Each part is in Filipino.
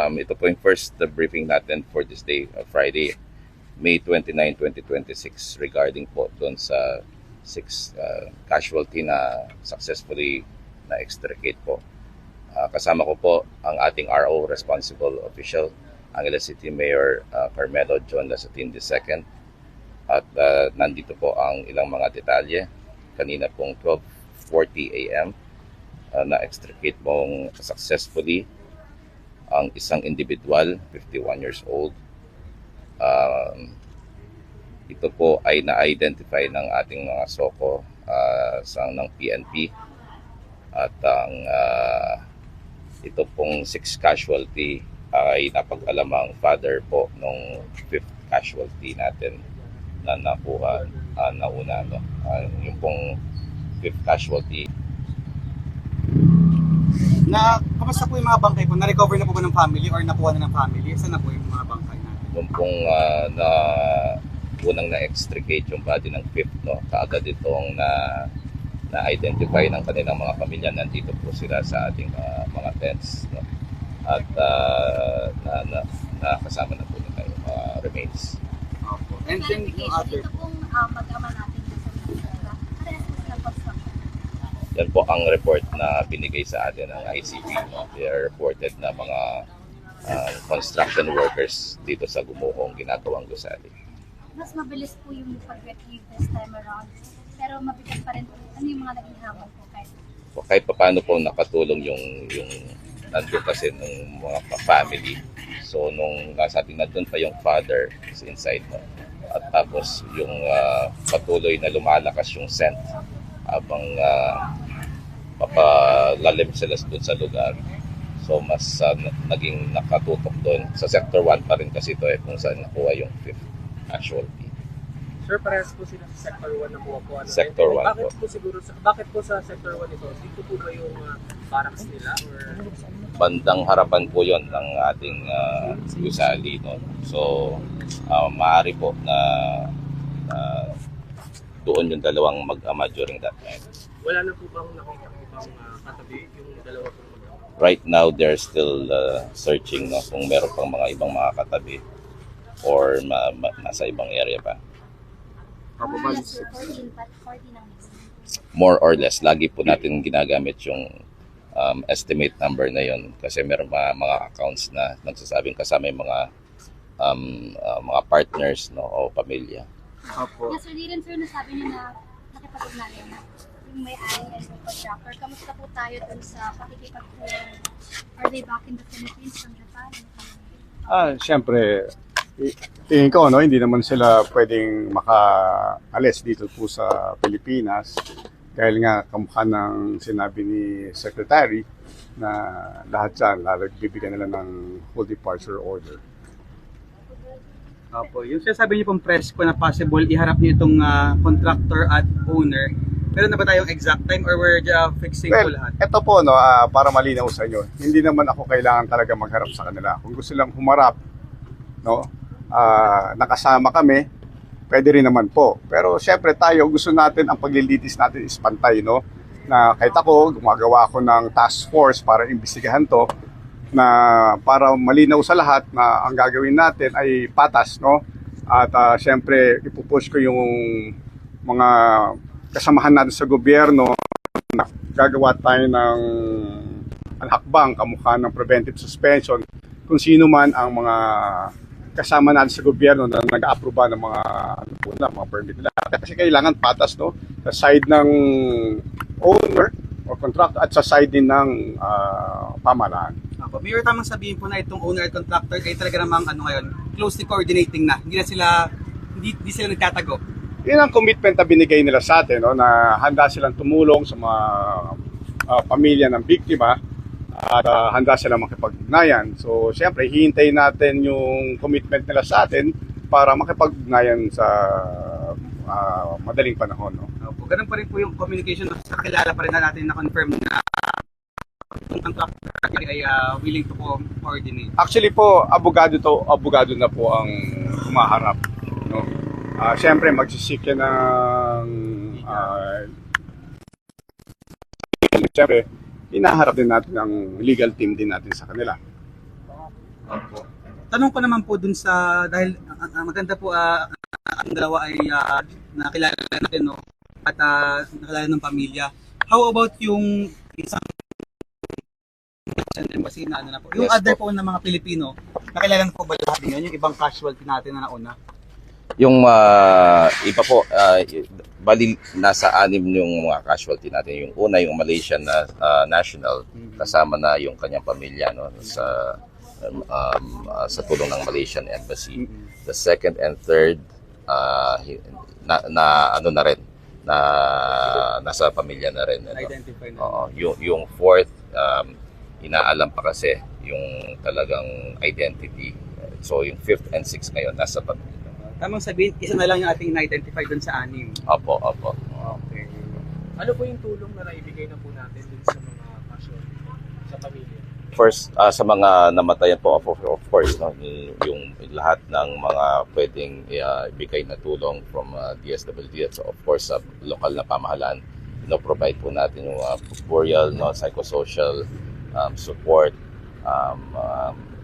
Ito po yung first briefing natin for this day, Friday, May 29, 2026 regarding po doon sa 6 casualty na successfully na-extricate po. Kasama ko po ang ating RO responsible official, Angeles City Mayor Carmelo John Lasatin II. At nandito po ang ilang mga detalye. Kanina pong 12:40 a.m. Na-extricate pong successfully ang isang individual, 51 years old. Ito po ay na-identify ng ating mga SOCO ng PNP. At ang ito pong 6 casualty ay napag-alamang father po nung 5th casualty natin na nakuha nauna. Yung pong 5th casualty. Kamusta po yung mga bangkay po? Na-recover na po ba ng family or nakuha na ng family? Saan na po yung mga bangkay natin? Yung pong unang na-extricate yung body ng 5th, no? Kaagad itong na-identify ng kanilang mga pamilya. Nandito po sila sa ating mga tents, no? At nakasama na po nila yung mga remains. And then yung other... Ito pong mag-ama natin sa Minnesota. Parehas po sila construction. Yan po ang report na binigay sa atin ng ICP. No? They are reported na mga construction workers dito sa Gumuhong ginagawang gusali. Mas mabilis po yung pag-retrieve this time around. Pero mabigat pa rin po. Ano yung mga naging hamon po kahit? So, kahit pa paano po nakatulong yung nandun kasi ng mga family. So nung nasabi nandun pa yung father is inside, no? At tapos yung patuloy na lumalakas yung scent habang papalalim sila doon sa lugar. So mas naging nakatutok doon. Sa Sector 1 pa rin kasi ito kung saan nakuha yung 5th casualty. Sir, parehas po sila sa Sector 1 na po. Sector 1 bakit po. po siguro, bakit po sa Sector 1 ito? Dito po ba yung barracks nila? Or... Bandang harapan po yon ng ating gusali. No? So maaari po na doon yung dalawang mag-ama during that time. Wala na po bang nakita ibang katabi yung dalawa pong mag-ama? Right now, they're still searching, no, kung meron pang mga ibang mga katabi or nasa ibang area pa. More or less, 14 ang missing. More or less, lagi po natin ginagamit yung estimate number na yon kasi meron mga accounts na nagsasabing kasama yung mga partners, no, o pamilya. Opo. Yes, sir, din sir, nasabi niyo na nakipag-ugnayan na yung may-ari and yung contractor. Kamusta po tayo dun sa pakikipagtulong? Are they back in the Philippines from Japan? Siyempre, tingin ko, no, hindi naman sila pwedeng makaalis dito po sa Pilipinas dahil nga kamukha ng sinabi ni Secretary na lahat dyan, bibigyan nila ng full departure order. Opo. Yung sinasabi niyo pong press ko na possible iharap niyo itong contractor at owner. Meron na ba tayong exact time or we're fixing po lahat? Ito po, no, para malinaw sa inyo, hindi naman ako kailangan talaga magharap sa kanila. Kung gusto lang humarap, no, nakasama kami, pwede rin naman po. Pero syempre tayo, gusto natin ang paglilitis natin is pantay, no? Na kahit ako, gumagawa ako ng task force para imbestigahan to, na para malinaw sa lahat na ang gagawin natin ay patas, no? At syempre, ipupush ko yung mga kasamahan natin sa gobyerno na gagawa tayo ng hakbang kamukha ng preventive suspension kung sino man ang mga kasama natin sa gobyerno na nag-aproba ng mga permit nila. Kasi kailangan patas, no? Sa side ng owner o contractor at sa side din ng pamahalaan. Opo. Mayor, tamang sabihin po na itong owner at contractor ay talaga namang ngayon, closely coordinating na. Hindi sila nagtatago. Yun ang commitment na binigay nila sa atin, no, na handa silang tumulong sa mga pamilya ng biktima at handa silang makipag-ugnayan. So, siyempre, hihintayin natin yung commitment nila sa atin para makipag-ugnayan sa madaling panahon. No? Opo. Ganun pa rin po yung communication. Kakilala pa rin na natin na-confirm na yung contractor ay willing to coordinate. Actually po, abogado na po ang humaharap. No? Siyempre, magsisik yan ng siyempre, hinaharap din natin ang legal team din natin sa kanila. Opo. Tanong ko naman po dun sa, dahil maganda po ang dalawa ay nakilala natin, no? At nakilala ng pamilya. How about yung isang embassy na ano na po? Yung Yes other po. po ng mga Pilipino, nakilala po ba lahat din yun? Yung ibang casualty natin na nauna? Yung iba po, bali nasa 6 yung mga casualty natin. Yung una, yung Malaysian na national, kasama na yung kanyang pamilya, no, sa tulong ng Malaysian Embassy. The second and third, ano na rin, na nasa pamilya na rin. Ano. Identify na. Oo, yung fourth, inaalam pa kasi yung talagang identity. So yung fifth and sixth ngayon nasa pamilya. Tamang sabihin, isa na lang yung ating na-identify dun sa 6. Opo, opo. Okay. Ano po yung tulong na naibigay na po natin dun sa mga casualty sa pamilya? First, sa mga namatayan po, of course, no, yung lahat ng mga pwedeng ibigay na tulong from DSWD at of course sa lokal na pamahalaan, provide po natin yung burial, no, psychosocial support,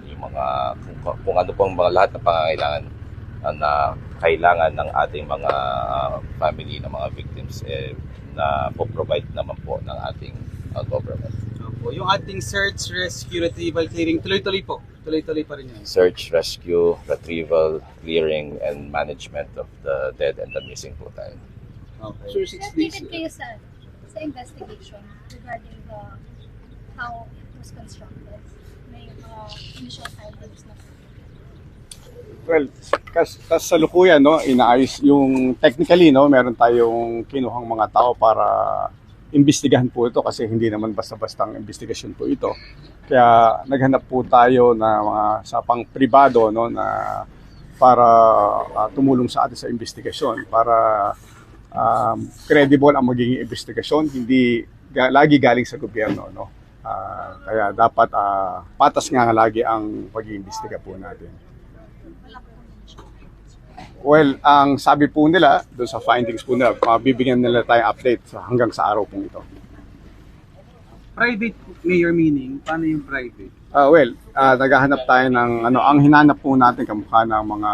yung mga kung ano pong mga lahat na pangangailangan na kailangan ng ating mga family ng mga victims na po-provide naman po ng ating government. Opo. Yung ating search, rescue, retrieval, clearing, tuloy-tuloy po. Tuloy-tuloy pa rin yun. Search, rescue, retrieval, clearing, and management of the dead and the missing po tayo. Okay. Sir, 6 days. Updated kayo sa investigation regarding how it was constructed. May initial findings na po. Well, kasalukuyan, no, inaayos yung technically, no, meron tayong kinuhang mga tao para imbestigahan po ito kasi hindi naman basta-bastang investigasyon po ito. Kaya naghanap po tayo na mga sa pang pribado, no, na para tumulong sa atin sa investigasyon para credible ang magiging investigasyon, hindi lagi galing sa gobyerno, no. Kaya dapat patas nga lagi ang pag-iimbestiga po natin. Well, ang sabi po nila, doon sa findings po nila, bibigyan nila tayong update hanggang sa araw pong ito. Private mayor meaning, paano yung private? Naghahanap tayo ng, ang hinanap po natin kamukha ng mga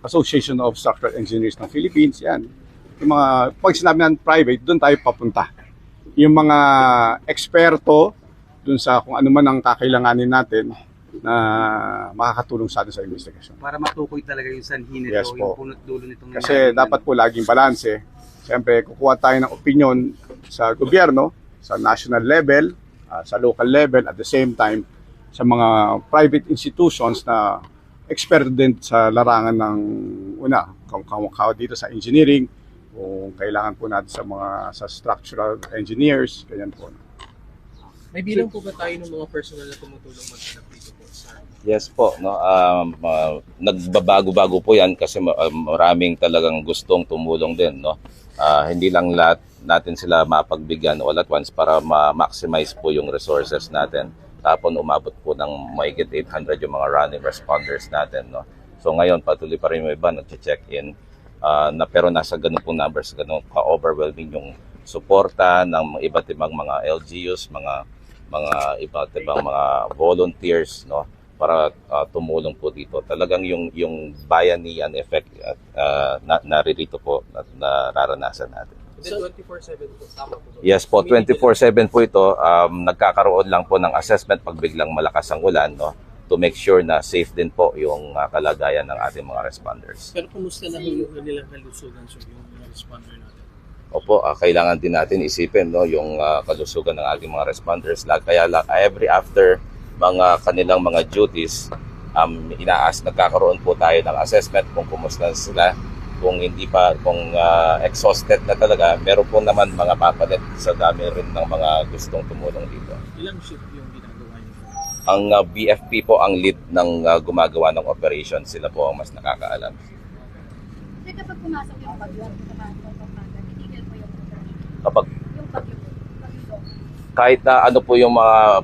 Association of Structural Engineers ng Philippines, yan. Yung mga, pag sinabi ng private, doon tayo papunta. Yung mga eksperto, doon sa kung ano man ang kakailanganin natin, na makakatulong sa atin sa investigasyon. Para matukoy talaga yung sanhi nito, Yes po. yung punot dulo nitong Kasi dapat po laging balanse. Siyempre, kukuha tayo ng opinion sa gobyerno, sa national level, sa local level, at the same time, sa mga private institutions na expert din sa larangan ng kung dito sa engineering, kung kailangan po natin sa structural engineers, ganyan po. May bilang po ba tayo ng mga personal na tumutulong maghanap dito po sa Yes po, no. Nagbabago-bago po 'yan kasi maraming talagang gustong tumulong din, no. Hindi lang lahat natin sila mapagbigyan all at once para ma-maximize po yung resources natin. Tapos umabot po ng mahigit 800 yung mga running responders natin, no. So ngayon patuloy pa rin yung iba nagche-check-in pero nasa ganung pong numbers, ganung ka-overwhelming yung suporta ng iba't ibang mga LGUs, mga iba't ibang mga volunteers, no, para tumulong po dito. Talagang yung bayanihan effect naririto po at nararanasan natin. Then 24/7 po, tama po ba? Yes po, 24/7 po ito. Nagkakaroon lang po ng assessment pag biglang malakas ang ulan, no, to make sure na safe din po yung kalagayan ng ating mga responders. Pero kumusta na yung nilang kalusugan so yung mga responder natin? Opo, kailangan din natin isipin, no, yung kalusugan ng ating mga responders. Kaya every after mga kanilang mga duties, nagkakaroon po tayo ng assessment kung kumusta sila. Kung hindi pa, kung exhausted na talaga, meron po naman mga papalit sa dami rin ng mga gustong tumulong dito. Ilang shift yung ginagawa niyo? Ang BFP po ang lead ng gumagawa ng operation. Sila po ang mas nakakaalam. Kasi kapag pumasok yung bagyo, titigil po yung Kapag yung bagyo doon. kahit na ano po yung mga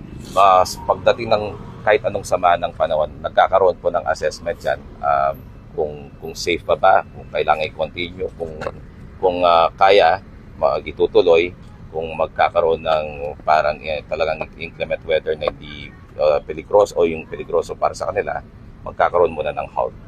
pagdating ng kahit anong sama ng panahon, nagkakaroon po ng assessment yan. Kung safe pa ba, kung kailangan i-continue, kung kaya, itutuloy, kung magkakaroon ng parang talagang inclement weather na hindi Peligros o yung Peligroso para sa kanila, magkakaroon muna ng halt.